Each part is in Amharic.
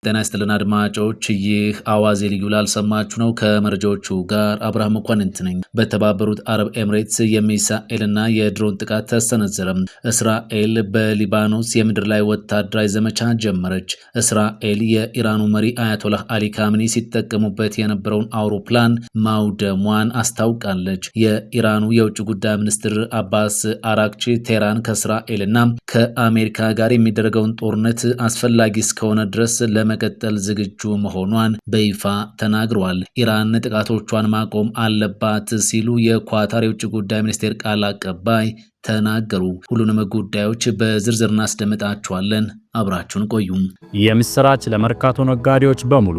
ጤና ይስጥልን አድማጮች፣ ይህ አዋዜ ልዩ ላልሰማችሁ ነው። ከመረጃዎቹ ጋር አብርሃም መኳንንት ነኝ። በተባበሩት አረብ ኤምሬትስ የሚሳኤልና የድሮን ጥቃት ተሰነዘረ። እስራኤል በሊባኖስ የምድር ላይ ወታደራዊ ዘመቻ ጀመረች። እስራኤል የኢራኑ መሪ አያቶላህ አሊ ካሚኒ ሲጠቀሙበት የነበረውን አውሮፕላን ማውደሟን አስታውቃለች። የኢራኑ የውጭ ጉዳይ ሚኒስትር አባስ አራክቺ ቴህራን ከእስራኤልና ከአሜሪካ ጋር የሚደረገውን ጦርነት አስፈላጊ እስከሆነ ድረስ ለመቀጠል ዝግጁ መሆኗን በይፋ ተናግረዋል። ኢራን ጥቃቶቿን ማቆም አለባት ሲሉ የኳታር የውጭ ጉዳይ ሚኒስቴር ቃል አቀባይ ተናገሩ። ሁሉንም ጉዳዮች በዝርዝር እናስደምጣቸዋለን። አብራችሁን ቆዩም። የምስራች ለመርካቶ ነጋዴዎች በሙሉ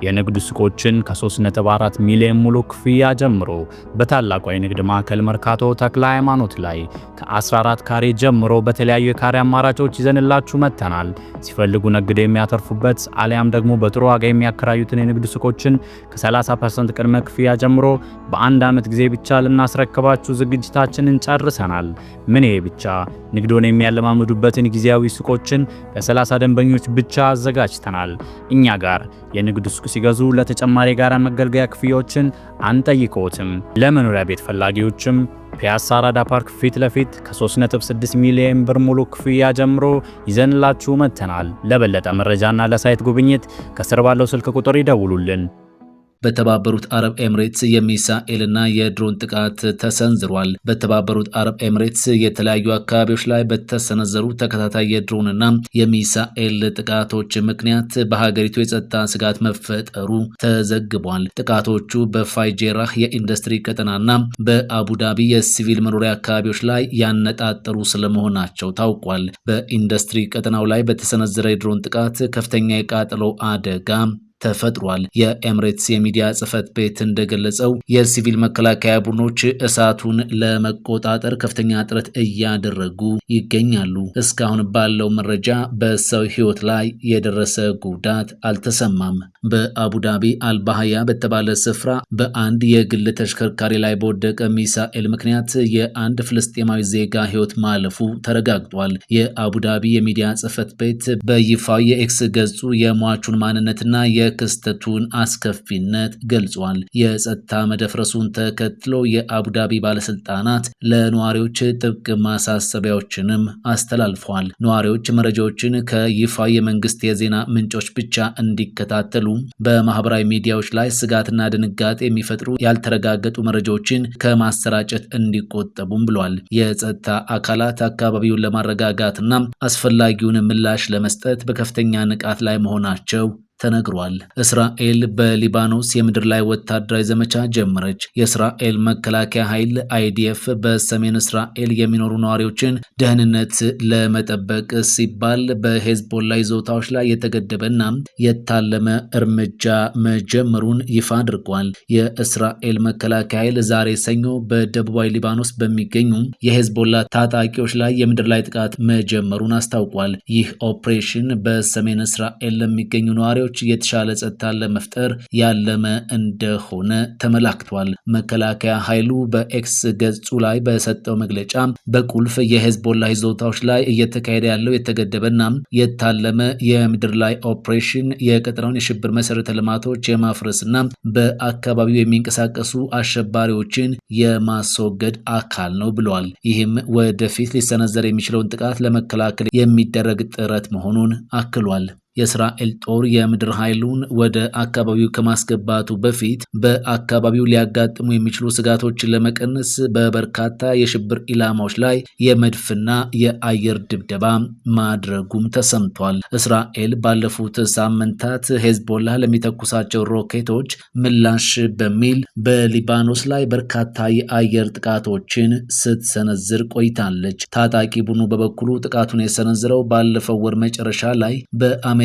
የንግድ ሱቆችን ከ3.4 ሚሊዮን ሙሉ ክፍያ ጀምሮ በታላቁ የንግድ ማዕከል መርካቶ ተክለ ሃይማኖት ላይ ከ14 ካሬ ጀምሮ በተለያዩ የካሬ አማራጮች ይዘንላችሁ መጥተናል። ሲፈልጉ ነግደ የሚያተርፉበት አሊያም ደግሞ በጥሩ ዋጋ የሚያከራዩትን የንግድ ሱቆችን ከ30% ቅድመ ክፍያ ጀምሮ በአንድ ዓመት ጊዜ ብቻ ልናስረክባችሁ ዝግጅታችንን ጨርሰናል። ምን ይሄ ብቻ! ንግዶን የሚያለማምዱበትን ጊዜያዊ ሱቆችን ለ30 ደንበኞች ብቻ አዘጋጅተናል። እኛ ጋር የንግድ ሱቅ ሲገዙ ለተጨማሪ የጋራ መገልገያ ክፍያዎችን አንጠይቅዎትም። ለመኖሪያ ቤት ፈላጊዎችም ፒያሳ አራዳ ፓርክ ፊት ለፊት ከ3.6 ሚሊዮን ብር ሙሉ ክፍያ ጀምሮ ይዘንላችሁ መጥተናል። ለበለጠ መረጃና ለሳይት ጉብኝት ከስር ባለው ስልክ ቁጥር ይደውሉልን። በተባበሩት አረብ ኤምሬትስ የሚሳኤልና የድሮን ጥቃት ተሰንዝሯል። በተባበሩት አረብ ኤምሬትስ የተለያዩ አካባቢዎች ላይ በተሰነዘሩ ተከታታይ የድሮንና የሚሳኤል ጥቃቶች ምክንያት በሀገሪቱ የጸጥታ ስጋት መፈጠሩ ተዘግቧል። ጥቃቶቹ በፋይጄራህ የኢንዱስትሪ ቀጠናና በአቡዳቢ የሲቪል መኖሪያ አካባቢዎች ላይ ያነጣጠሩ ስለመሆናቸው ታውቋል። በኢንዱስትሪ ቀጠናው ላይ በተሰነዘረ የድሮን ጥቃት ከፍተኛ የቃጠሎ አደጋ ተፈጥሯል። የኤምሬትስ የሚዲያ ጽህፈት ቤት እንደገለጸው የሲቪል መከላከያ ቡድኖች እሳቱን ለመቆጣጠር ከፍተኛ ጥረት እያደረጉ ይገኛሉ። እስካሁን ባለው መረጃ በሰው ሕይወት ላይ የደረሰ ጉዳት አልተሰማም። በአቡዳቢ አልባህያ በተባለ ስፍራ በአንድ የግል ተሽከርካሪ ላይ በወደቀ ሚሳኤል ምክንያት የአንድ ፍልስጤማዊ ዜጋ ሕይወት ማለፉ ተረጋግጧል። የአቡዳቢ የሚዲያ ጽህፈት ቤት በይፋዊ የኤክስ ገጹ የሟቹን ማንነትና የክስተቱን አስከፊነት ገልጿል። የጸጥታ መደፍረሱን ተከትሎ የአቡዳቢ ባለስልጣናት ለነዋሪዎች ጥብቅ ማሳሰቢያዎችንም አስተላልፈዋል። ነዋሪዎች መረጃዎችን ከይፋ የመንግስት የዜና ምንጮች ብቻ እንዲከታተሉ፣ በማህበራዊ ሚዲያዎች ላይ ስጋትና ድንጋጤ የሚፈጥሩ ያልተረጋገጡ መረጃዎችን ከማሰራጨት እንዲቆጠቡም ብሏል። የጸጥታ አካላት አካባቢውን ለማረጋጋትና አስፈላጊውን ምላሽ ለመስጠት በከፍተኛ ንቃት ላይ መሆናቸው ተነግሯል። እስራኤል በሊባኖስ የምድር ላይ ወታደራዊ ዘመቻ ጀመረች። የእስራኤል መከላከያ ኃይል አይዲኤፍ በሰሜን እስራኤል የሚኖሩ ነዋሪዎችን ደህንነት ለመጠበቅ ሲባል በሄዝቦላ ይዞታዎች ላይ የተገደበና የታለመ እርምጃ መጀመሩን ይፋ አድርጓል። የእስራኤል መከላከያ ኃይል ዛሬ ሰኞ በደቡባዊ ሊባኖስ በሚገኙ የሄዝቦላ ታጣቂዎች ላይ የምድር ላይ ጥቃት መጀመሩን አስታውቋል። ይህ ኦፕሬሽን በሰሜን እስራኤል ለሚገኙ ነዋሪዎች የተሻለ ጸጥታን ለመፍጠር ያለመ እንደሆነ ተመላክቷል። መከላከያ ኃይሉ በኤክስ ገጹ ላይ በሰጠው መግለጫ በቁልፍ የሄዝቦላ ይዞታዎች ላይ እየተካሄደ ያለው የተገደበና የታለመ የምድር ላይ ኦፕሬሽን የቀጠናውን የሽብር መሰረተ ልማቶች የማፍረስና በአካባቢው የሚንቀሳቀሱ አሸባሪዎችን የማስወገድ አካል ነው ብለዋል። ይህም ወደፊት ሊሰነዘር የሚችለውን ጥቃት ለመከላከል የሚደረግ ጥረት መሆኑን አክሏል። የእስራኤል ጦር የምድር ኃይሉን ወደ አካባቢው ከማስገባቱ በፊት በአካባቢው ሊያጋጥሙ የሚችሉ ስጋቶችን ለመቀነስ በበርካታ የሽብር ኢላማዎች ላይ የመድፍና የአየር ድብደባ ማድረጉም ተሰምቷል። እስራኤል ባለፉት ሳምንታት ሄዝቦላ ለሚተኩሳቸው ሮኬቶች ምላሽ በሚል በሊባኖስ ላይ በርካታ የአየር ጥቃቶችን ስትሰነዝር ቆይታለች። ታጣቂ ቡድኑ በበኩሉ ጥቃቱን የሰነዝረው ባለፈው ወር መጨረሻ ላይ በአሜሪካና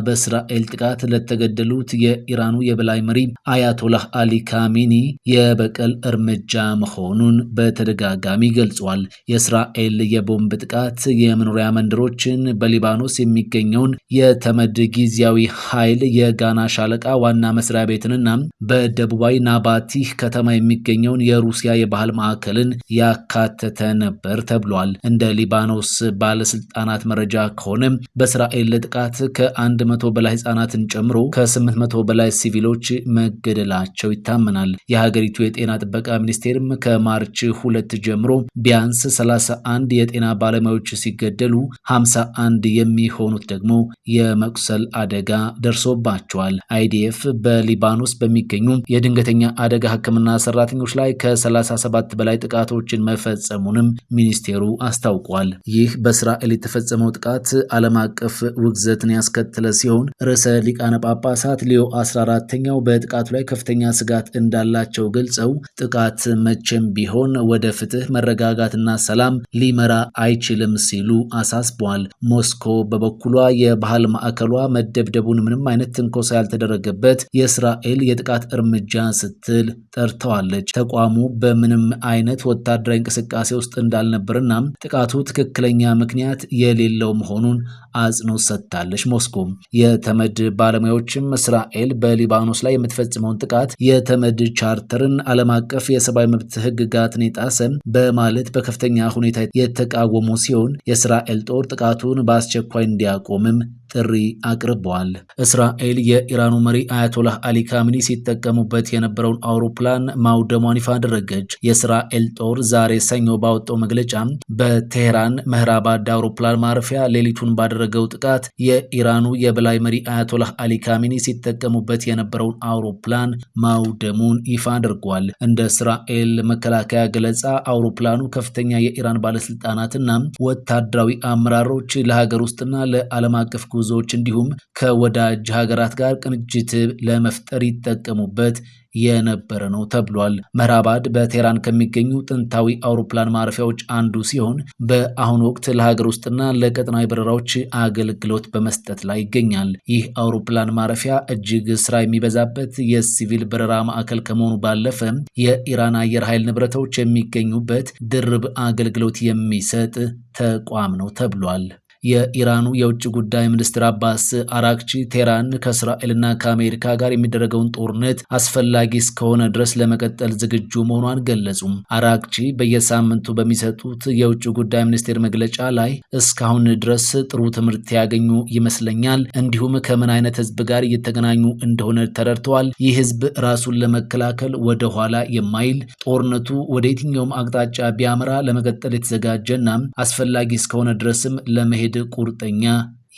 በእስራኤል ጥቃት ለተገደሉት የኢራኑ የበላይ መሪ አያቶላህ አሊ ካሚኒ የበቀል እርምጃ መሆኑን በተደጋጋሚ ገልጿል። የእስራኤል የቦምብ ጥቃት የመኖሪያ መንደሮችን፣ በሊባኖስ የሚገኘውን የተመድ ጊዜያዊ ኃይል የጋና ሻለቃ ዋና መስሪያ ቤትንና በደቡባዊ ናባቲህ ከተማ የሚገኘውን የሩሲያ የባህል ማዕከልን ያካተተ ነበር ተብሏል። እንደ ሊባኖስ ባለስልጣናት መረጃ ከሆነ በእስራኤል ጥቃት ከ100 በላይ ህጻናትን ጨምሮ ከ800 በላይ ሲቪሎች መገደላቸው ይታመናል። የሀገሪቱ የጤና ጥበቃ ሚኒስቴርም ከማርች 2 ጀምሮ ቢያንስ 31 የጤና ባለሙያዎች ሲገደሉ 51 የሚሆኑት ደግሞ የመቁሰል አደጋ ደርሶባቸዋል። አይዲኤፍ በሊባኖስ በሚገኙ የድንገተኛ አደጋ ሕክምና ሰራተኞች ላይ ከ37 በላይ ጥቃቶችን መፈጸሙንም ሚኒስቴሩ አስታውቋል። ይህ በእስራኤል የተፈጸመው ጥቃት ዓለም አቀፍ ውግዘትን ያስከተለ ሲሆን ርዕሰ ሊቃነ ጳጳሳት ሊዮ 14ኛው በጥቃቱ ላይ ከፍተኛ ስጋት እንዳላቸው ገልጸው ጥቃት መቼም ቢሆን ወደ ፍትህ፣ መረጋጋትና ሰላም ሊመራ አይችልም ሲሉ አሳስበዋል። ሞስኮ በበኩሏ የባህል ማዕከሏ መደብደቡን ምንም አይነት ትንኮሳ ያልተደረገበት የእስራኤል የጥቃት እርምጃ ስትል ጠርተዋለች። ተቋሙ በምንም አይነት ወታደራዊ እንቅስቃሴ ውስጥ እንዳልነበርና ጥቃቱ ትክክለኛ ምክንያት የሌለው መሆኑን አጽንኦት ሰጥታለች። ሞስኮ የተመድ ባለሙያዎችም እስራኤል በሊባኖስ ላይ የምትፈጽመውን ጥቃት የተመድ ቻርተርን፣ ዓለም አቀፍ የሰብአዊ መብት ህግጋትን የጣሰ በማለት በከፍተኛ ሁኔታ የተቃወሙ ሲሆን የእስራኤል ጦር ጥቃቱን በአስቸኳይ እንዲያቆምም ጥሪ አቅርበዋል። እስራኤል የኢራኑ መሪ አያቶላህ አሊ ካሚኒ ሲጠቀሙበት የነበረውን አውሮፕላን ማውደሟን ይፋ አደረገች። የእስራኤል ጦር ዛሬ ሰኞ ባወጣው መግለጫ በቴህራን መህራባድ አውሮፕላን ማረፊያ ሌሊቱን ባደረገው ጥቃት የኢራኑ የበላይ መሪ አያቶላህ አሊ ካሚኒ ሲጠቀሙበት የነበረውን አውሮፕላን ማውደሙን ይፋ አድርጓል። እንደ እስራኤል መከላከያ ገለጻ አውሮፕላኑ ከፍተኛ የኢራን ባለስልጣናትና ወታደራዊ አመራሮች ለሀገር ውስጥና ለዓለም አቀፍ ጉዞዎች እንዲሁም ከወዳጅ ሀገራት ጋር ቅንጅት ለመፍጠር ይጠቀሙበት የነበረ ነው ተብሏል። መህራባድ በቴህራን ከሚገኙ ጥንታዊ አውሮፕላን ማረፊያዎች አንዱ ሲሆን በአሁኑ ወቅት ለሀገር ውስጥና ለቀጠናዊ በረራዎች አገልግሎት በመስጠት ላይ ይገኛል። ይህ አውሮፕላን ማረፊያ እጅግ ስራ የሚበዛበት የሲቪል በረራ ማዕከል ከመሆኑ ባለፈ የኢራን አየር ኃይል ንብረቶች የሚገኙበት ድርብ አገልግሎት የሚሰጥ ተቋም ነው ተብሏል። የኢራኑ የውጭ ጉዳይ ሚኒስትር አባስ አራክቺ ቴህራን ከእስራኤልና ከአሜሪካ ጋር የሚደረገውን ጦርነት አስፈላጊ እስከሆነ ድረስ ለመቀጠል ዝግጁ መሆኗን ገለጹ። አራክቺ በየሳምንቱ በሚሰጡት የውጭ ጉዳይ ሚኒስቴር መግለጫ ላይ እስካሁን ድረስ ጥሩ ትምህርት ያገኙ ይመስለኛል፣ እንዲሁም ከምን አይነት ህዝብ ጋር እየተገናኙ እንደሆነ ተረድተዋል። ይህ ህዝብ ራሱን ለመከላከል ወደ ኋላ የማይል ጦርነቱ ወደ የትኛውም አቅጣጫ ቢያመራ ለመቀጠል የተዘጋጀና አስፈላጊ እስከሆነ ድረስም ለመሄድ ቁርጠኛ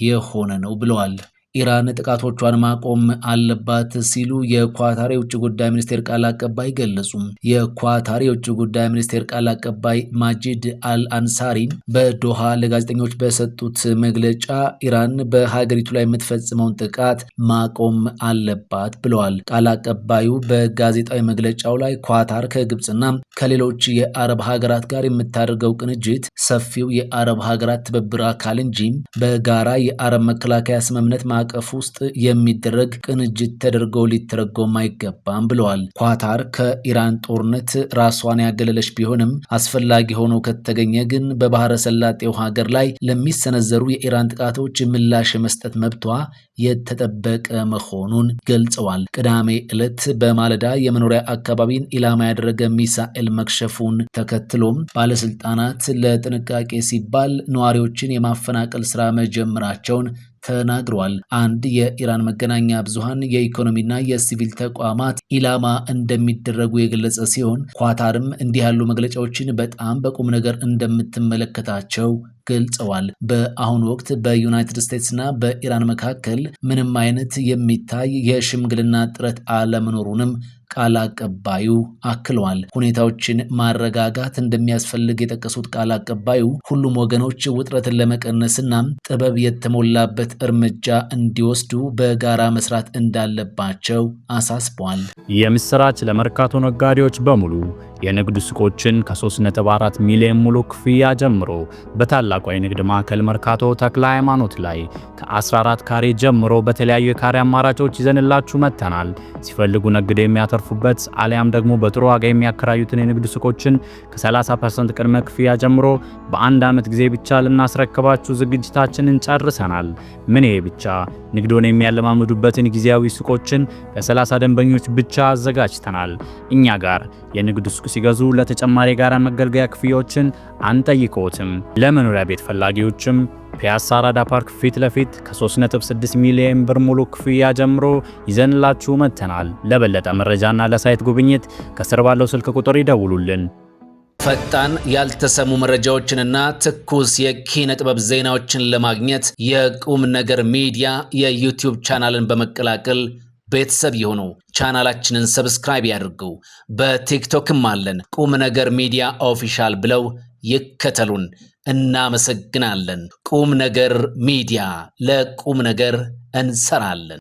የሆነ ነው ብለዋል። ኢራን ጥቃቶቿን ማቆም አለባት ሲሉ የኳታር የውጭ ጉዳይ ሚኒስቴር ቃል አቀባይ ገለጹ። የኳታር የውጭ ጉዳይ ሚኒስቴር ቃል አቀባይ ማጂድ አልአንሳሪ በዶሃ ለጋዜጠኞች በሰጡት መግለጫ ኢራን በሀገሪቱ ላይ የምትፈጽመውን ጥቃት ማቆም አለባት ብለዋል። ቃል አቀባዩ በጋዜጣዊ መግለጫው ላይ ኳታር ከግብፅና ከሌሎች የአረብ ሀገራት ጋር የምታደርገው ቅንጅት ሰፊው የአረብ ሀገራት ትብብር አካል እንጂ በጋራ የአረብ መከላከያ ስምምነት ማዕቀፍ ውስጥ የሚደረግ ቅንጅት ተደርጎ ሊተረጎም አይገባም ብለዋል። ኳታር ከኢራን ጦርነት ራሷን ያገለለች ቢሆንም አስፈላጊ ሆኖ ከተገኘ ግን በባህረ ሰላጤው ሀገር ላይ ለሚሰነዘሩ የኢራን ጥቃቶች ምላሽ የመስጠት መብቷ የተጠበቀ መሆኑን ገልጸዋል። ቅዳሜ ዕለት በማለዳ የመኖሪያ አካባቢን ኢላማ ያደረገ ሚሳኤል መክሸፉን ተከትሎም ባለስልጣናት ለጥንቃቄ ሲባል ነዋሪዎችን የማፈናቀል ስራ መጀመራቸውን ተናግረዋል። አንድ የኢራን መገናኛ ብዙሃን የኢኮኖሚና የሲቪል ተቋማት ኢላማ እንደሚደረጉ የገለጸ ሲሆን ኳታርም እንዲህ ያሉ መግለጫዎችን በጣም በቁም ነገር እንደምትመለከታቸው ገልጸዋል። በአሁኑ ወቅት በዩናይትድ ስቴትስና በኢራን መካከል ምንም አይነት የሚታይ የሽምግልና ጥረት አለመኖሩንም ቃል አቀባዩ አክለዋል። ሁኔታዎችን ማረጋጋት እንደሚያስፈልግ የጠቀሱት ቃል አቀባዩ ሁሉም ወገኖች ውጥረትን ለመቀነስና ጥበብ የተሞላበት እርምጃ እንዲወስዱ በጋራ መስራት እንዳለባቸው አሳስበዋል። የምስራች ለመርካቶ ነጋዴዎች በሙሉ የንግድ ሱቆችን ከ3.4 ሚሊዮን ሙሉ ክፍያ ጀምሮ በታላቁ የንግድ ማዕከል መርካቶ ተክለ ሃይማኖት ላይ ከ14 ካሬ ጀምሮ በተለያዩ የካሬ አማራጮች ይዘንላችሁ መጥተናል። ሲፈልጉ ነግደው የሚያተርፉበት አሊያም ደግሞ በጥሩ ዋጋ የሚያከራዩትን የንግድ ሱቆችን ከ30% ቅድመ ክፍያ ጀምሮ በአንድ ዓመት ጊዜ ብቻ ልናስረክባችሁ ዝግጅታችንን ጨርሰናል። ምን ይሄ ብቻ! ንግዶን የሚያለማምዱበትን ጊዜያዊ ሱቆችን ለ30 ደንበኞች ብቻ አዘጋጅተናል። እኛ ጋር የንግድ ሱቅ ሲገዙ ለተጨማሪ የጋራ መገልገያ ክፍያዎችን አንጠይቅዎትም። ለመኖሪያ ቤት ፈላጊዎችም ከፒያሳ አራዳ ፓርክ ፊት ለፊት ከ3.6 ሚሊዮን ብር ሙሉ ክፍያ ጀምሮ ይዘንላችሁ መጥተናል። ለበለጠ መረጃና ለሳይት ጉብኝት ከስር ባለው ስልክ ቁጥር ይደውሉልን። ፈጣን ያልተሰሙ መረጃዎችንና ትኩስ የኪነ ጥበብ ዜናዎችን ለማግኘት የቁም ነገር ሚዲያ የዩቲዩብ ቻናልን በመቀላቀል ቤተሰብ የሆኑ ቻናላችንን ሰብስክራይብ ያድርጉ። በቲክቶክም አለን። ቁም ነገር ሚዲያ ኦፊሻል ብለው ይከተሉን። እናመሰግናለን። ቁም ነገር ሚዲያ፣ ለቁም ነገር እንሰራለን።